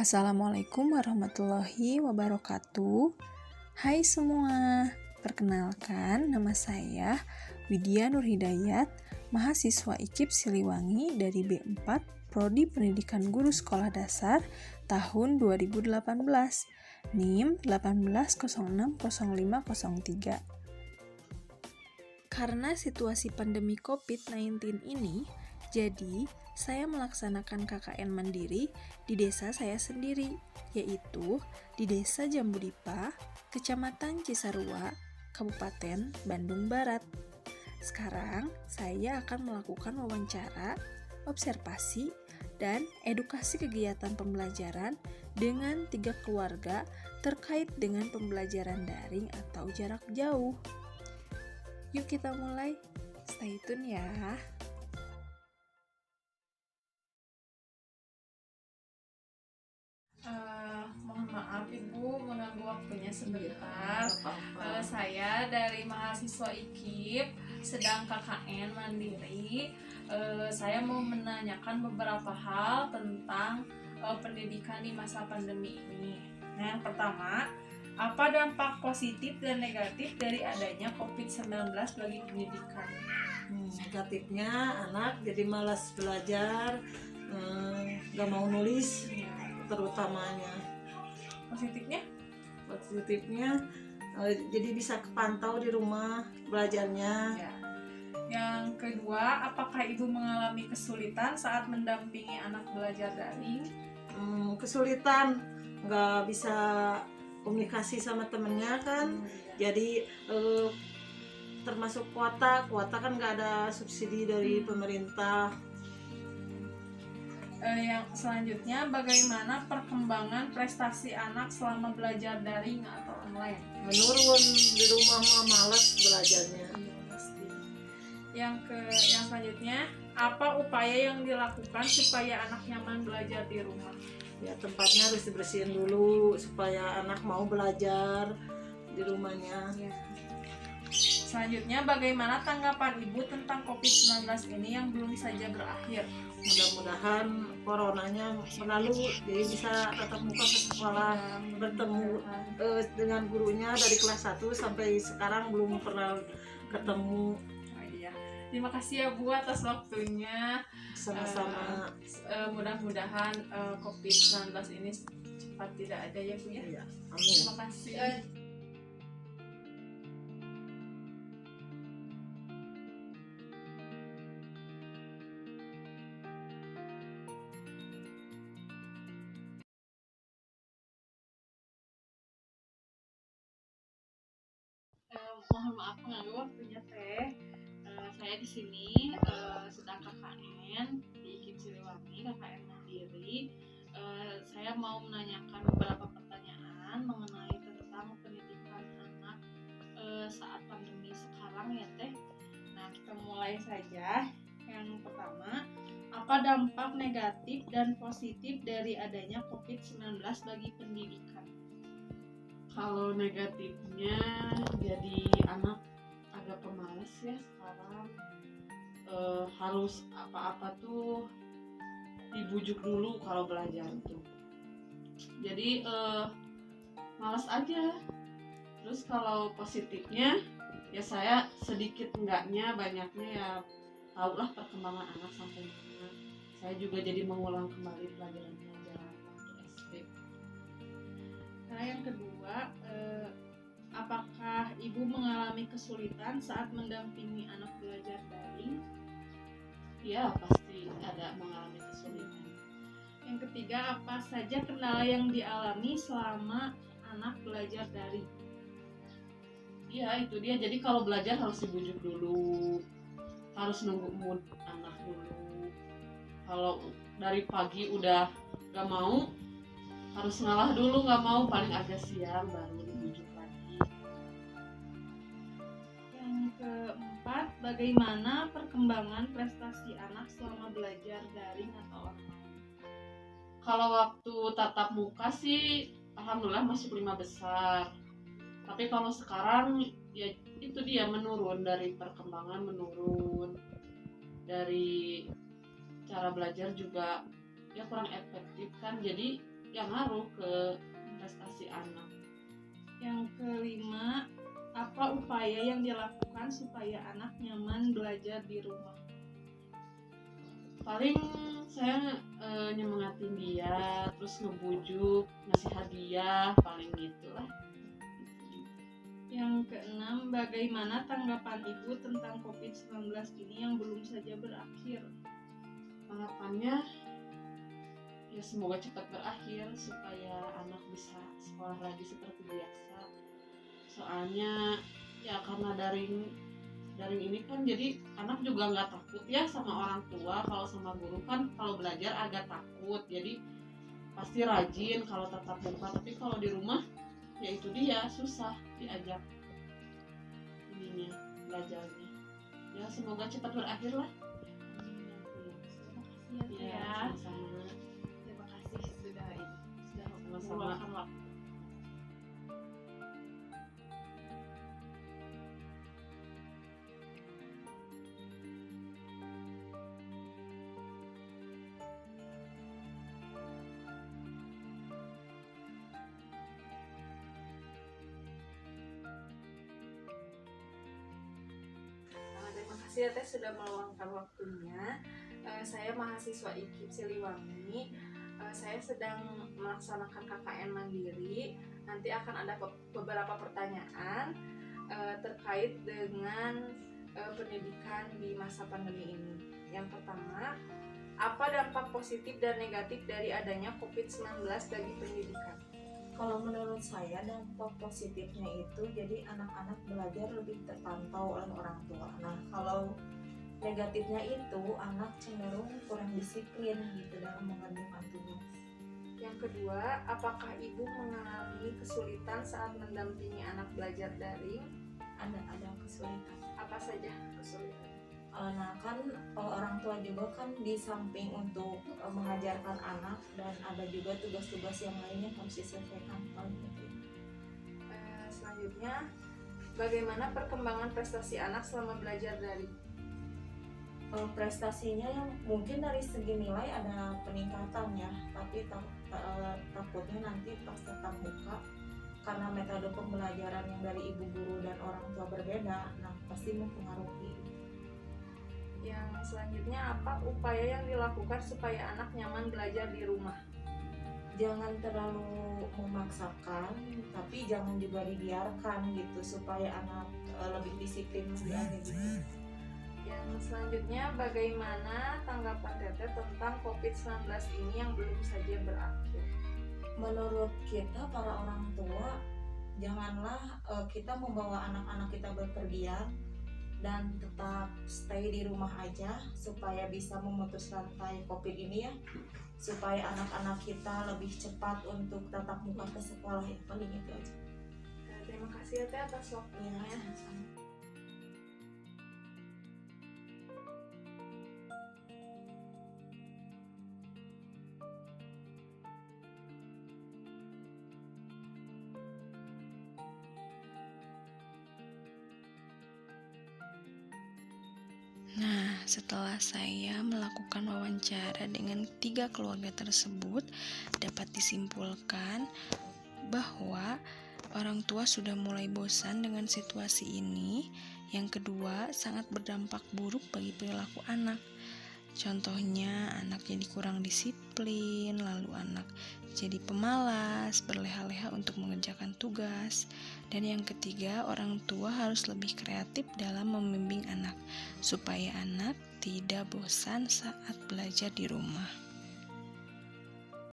Assalamualaikum warahmatullahi wabarakatuh. Hai semua, perkenalkan nama saya Widya Nurhidayat, mahasiswa IKIP Siliwangi dari B4 Prodi Pendidikan Guru Sekolah Dasar tahun 2018, NIM 18060503. Karena situasi pandemi COVID-19 ini, jadi saya melaksanakan KKN mandiri di desa saya sendiri, yaitu di Desa Jambudipa, Kecamatan Cisarua, Kabupaten Bandung Barat. Sekarang saya akan melakukan wawancara, observasi, dan edukasi kegiatan pembelajaran dengan 3 keluarga terkait dengan pembelajaran daring atau jarak jauh. Yuk kita mulai, stay tune ya. Mohon maaf Ibu mengganggu waktunya sebentar. Saya dari mahasiswa IKIP sedang KKN mandiri. Saya mau menanyakan beberapa hal tentang pendidikan di masa pandemi ini. Nah, yang pertama, apa dampak positif dan negatif dari adanya COVID-19 bagi pendidikan? Negatifnya anak jadi malas belajar, gak mau nulis terutamanya. Positifnya jadi bisa kepantau di rumah belajarnya. Ya. Yang kedua, apakah Ibu mengalami kesulitan saat mendampingi anak belajar daring? Kesulitan, nggak bisa komunikasi sama temennya kan. Jadi termasuk kuota kan nggak ada subsidi dari pemerintah. Yang selanjutnya, bagaimana perkembangan prestasi anak selama belajar daring atau online? Menurun, di rumah mah malas belajarnya. Yang selanjutnya, apa upaya yang dilakukan supaya anak nyaman belajar di rumah? Ya, tempatnya harus dibersihin dulu supaya anak mau belajar di rumahnya. Ya. Selanjutnya, bagaimana tanggapan Ibu tentang COVID-19 ini yang belum saja berakhir? Mudah-mudahan coronanya berlalu, jadi bisa tatap muka ke sekolah, bertemu dengan gurunya dari kelas 1 sampai sekarang belum pernah ketemu. Terima kasih ya Bu atas waktunya. Sama-sama. Mudah-mudahan COVID-19 ini cepat tidak ada ya Bu ya. Ya, amin. Terima kasih. Mohon maaf mengganggu waktunya Teh. Saya di sini sedang KKN di IKIP Siliwangi, KKN mandiri. Saya mau menanyakan beberapa pertanyaan mengenai tentang pendidikan anak saat pandemi sekarang ya Teh. Nah, kita mulai saja. Yang pertama, apa dampak negatif dan positif dari adanya COVID-19 bagi pendidikan? Kalau negatifnya jadi anak agak pemalas ya sekarang, harus apa-apa tuh dibujuk dulu kalau belajar tuh, jadi malas aja. Terus kalau positifnya ya saya sedikit enggaknya banyaknya ya tahulah perkembangan anak sampai mana. Saya juga jadi mengulang kembali pelajaran-pelajaran waktu SD. Nah, yang kedua, apakah Ibu mengalami kesulitan saat mendampingi anak belajar daring? Ya, pasti ada mengalami kesulitan. Yang ketiga, apa saja kendala yang dialami selama anak belajar daring? Iya, itu dia. Jadi kalau belajar harus dibujuk dulu, harus nunggu mood anak dulu. Kalau dari pagi udah gak mau, harus ngalah dulu, gak mau, paling agak siang baru dibujuk lagi. Yang keempat, bagaimana perkembangan prestasi anak selama belajar daring atau online? Kalau waktu tatap muka sih alhamdulillah masuk 5 besar. Tapi kalau sekarang ya itu dia menurun, dari perkembangan menurun, dari cara belajar juga ya kurang efektif kan. Jadi yang ngaruh ke prestasi anak. Yang kelima, apa upaya yang dilakukan supaya anak nyaman belajar di rumah? Paling saya nyemangatin dia, terus ngebujuk, ngasih hadiah, paling gitulah. Yang keenam, bagaimana tanggapan Ibu tentang COVID-19 ini yang belum saja berakhir? Harapannya ya semoga cepat berakhir supaya anak bisa sekolah lagi seperti biasa. Soalnya ya karena daring ini kan jadi anak juga nggak takut ya sama orang tua. Kalau sama guru kan kalau belajar agak takut, jadi pasti rajin kalau tatap muka. Tapi kalau di rumah ya itu dia susah diajak ininya belajarnya. Ya semoga cepat berakhir lah. Terima kasih Ya, sama-sama. Terima kasih sudah Sama-sama. meluangkan waktu. Terima kasih ya Teh sudah meluangkan waktunya. Saya mahasiswa IKIP Siliwangi. Saya sedang melaksanakan KKN Mandiri. Nanti akan ada beberapa pertanyaan terkait dengan pendidikan di masa pandemi ini. Yang pertama, apa dampak positif dan negatif dari adanya COVID-19 bagi pendidikan? Kalau menurut saya dampak positifnya itu jadi anak-anak belajar lebih terpantau oleh orang tua. Nah, kalau negatifnya itu anak cenderung kurang disiplin gitu dalam mengerjakan tugas. Yang kedua, apakah ibu mengalami kesulitan saat mendampingi anak belajar daring? Ada kesulitan. Apa saja kesulitan? Nah kan orang tua juga kan di samping untuk mengajarkan anak dan ada juga tugas-tugas yang lainnya harus diselesaikan gitu. Selanjutnya, bagaimana perkembangan prestasi anak selama belajar daring? Prestasinya yang mungkin dari segi nilai ada peningkatan ya, tapi takutnya nanti pas tatap muka karena metode pembelajaran yang dari ibu guru dan orang tua berbeda, nah pasti mempengaruhi. Yang selanjutnya, apa upaya yang dilakukan supaya anak nyaman belajar di rumah? Jangan terlalu memaksakan, tapi jangan juga dibiarkan gitu supaya anak lebih disiplin lagi gitu. Yang selanjutnya, bagaimana tanggapan Teteh tentang COVID-19 ini yang belum saja berakhir? Menurut kita para orang tua, janganlah kita membawa anak-anak kita berpergian dan tetap stay di rumah aja supaya bisa memutus rantai COVID ini ya, supaya anak-anak kita lebih cepat untuk tatap muka ke sekolah, ya paling itu aja. Terima kasih ya Teh atas waktunya. Nah, setelah saya melakukan wawancara dengan 3 keluarga tersebut, dapat disimpulkan bahwa orang tua sudah mulai bosan dengan situasi ini. Yang kedua, sangat berdampak buruk bagi perilaku anak. Contohnya, anak jadi kurang disiplin, lalu anak jadi pemalas, berleha-leha untuk mengerjakan tugas. Dan yang ketiga, orang tua harus lebih kreatif dalam membimbing anak, supaya anak tidak bosan saat belajar di rumah.